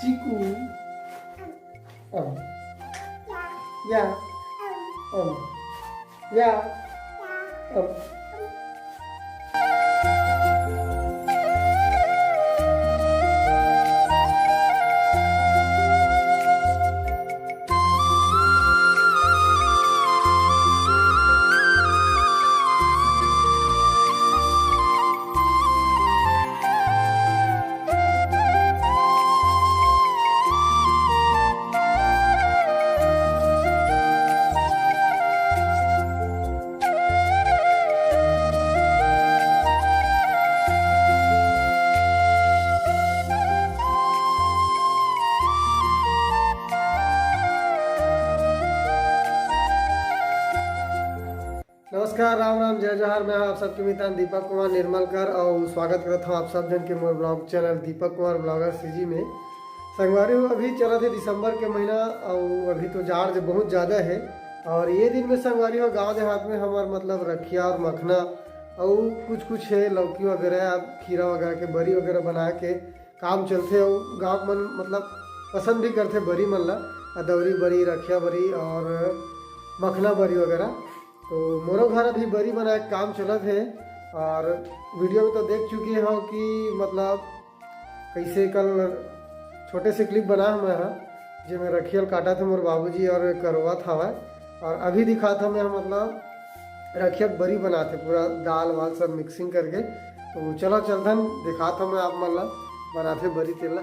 चीकू या या नमस्कार, राम राम, जय जोहार। मैं आप सबके मित्र दीपक कुमार निर्मलकर और स्वागत करता हूँ आप सब जन के मोर blog channel Deepak Kumar blogger CG में। संगवारी हो अभी चला थे दिसंबर के महीना और अभी तो जाड़ बहुत ज़्यादा है और ये दिन में संगवारी हो गांव देहात में हमारे मतलब रखिया और मखना और कुछ है लौकी वगैरह खीरा वगैरह के बरी वगैरह बना के काम चलते और गाँव मन मतलब पसंद भी करते बरी मन ला, अदौरी बरी, रखिया बरी और मखना बरी वगैरह। तो मोरो घर अभी बरी बना के काम चलत है और वीडियो में तो देख चुके हो कि मतलब कैसे कल छोटे से क्लिप बना मैं जो मैं रखियल काटा था मोर बाबूजी और करवा था और अभी दिखा था मैं मतलब रखियल बरी बनाते पूरा दाल वाल सब मिक्सिंग करके। तो चलो चलतन दिखा था मैं आप मतलब बनाते बरी तेला।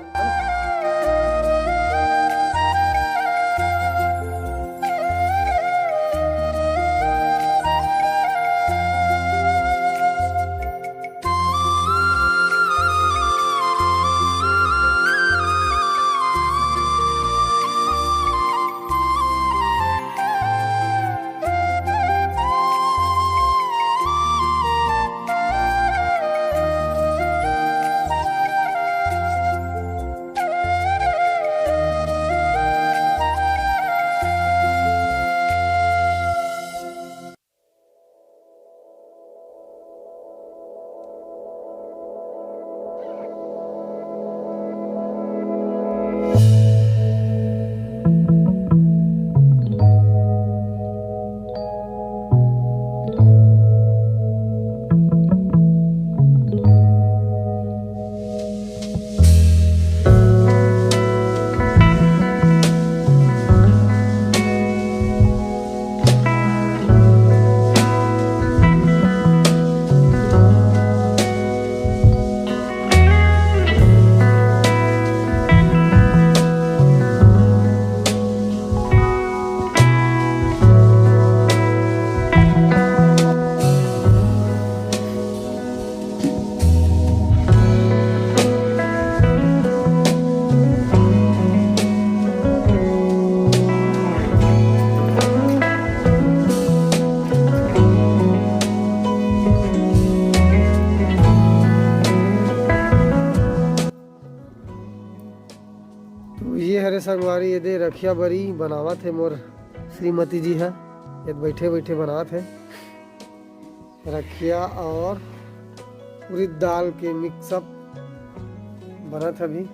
तो ये हरे संगवारी ये दे रखिया बरी बनावत है मोर श्रीमती जी है, ये बैठे बैठे बनावत है रखिया और उड़द दाल के मिक्सअप बनत अभी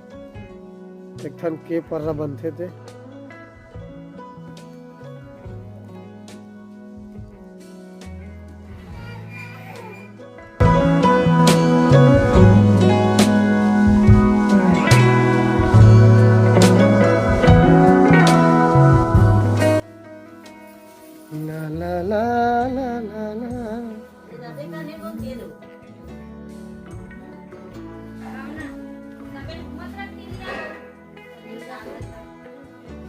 एक ठन के पर्रा बनते थे। ला ला ला ला ला ला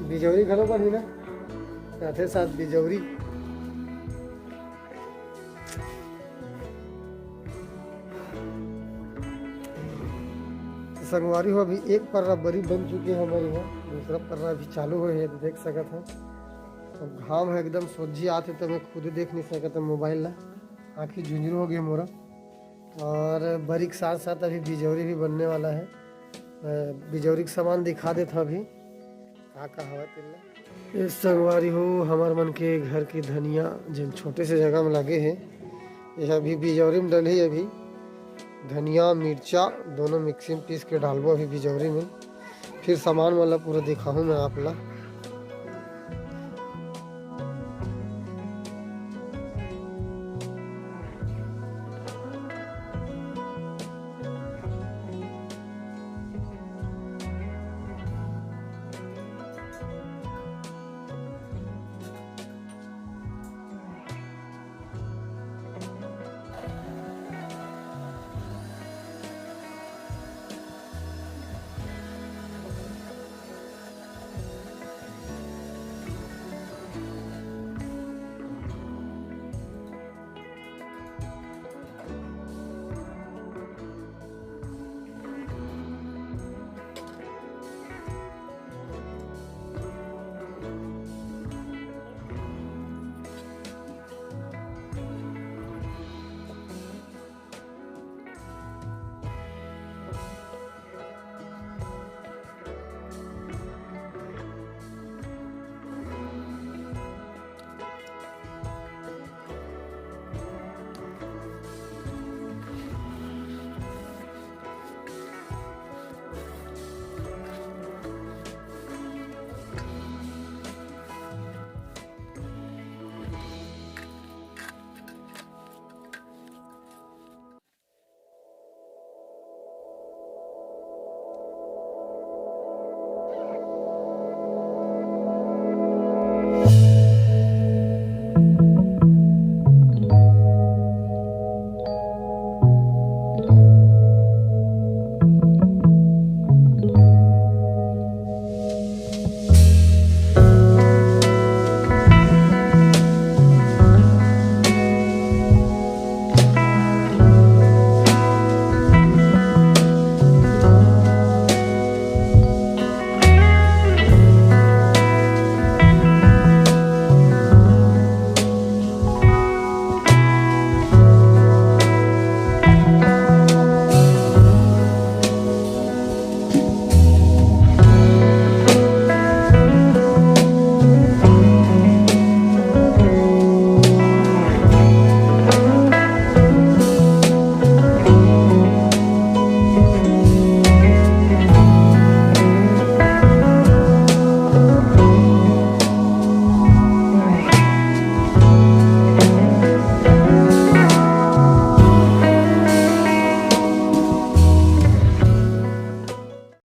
बिजौरी घलो बनी ना साथे साथ बिजौरी संगवारी हो अभी एक पर्रा बरी बन चुकी है हमारे यहाँ, दूसरा पर्रा अभी चालू हो है देख सकत है। तो घाम है एकदम सोझी आते तो मैं खुद देख नहीं सकता मोबाइल ला, आँखी झुंझरू हो गई मोरा। और बरी के साथ साथ अभी बिजौरी भी बनने वाला है, बिजौरी का सामान दिखा देता अभी का हवा तिल्ला। ये संगवारी हो हमार मन के घर की धनिया जिन छोटे से जगह में लगे हैं, यह अभी बिजौरी में डली है। अभी धनिया मिर्चा दोनों मिक्सिंग पीस के डालबो अभी बिजौरी में। फिर सामान मतलब पूरा दिखाऊँ मैं आप ला।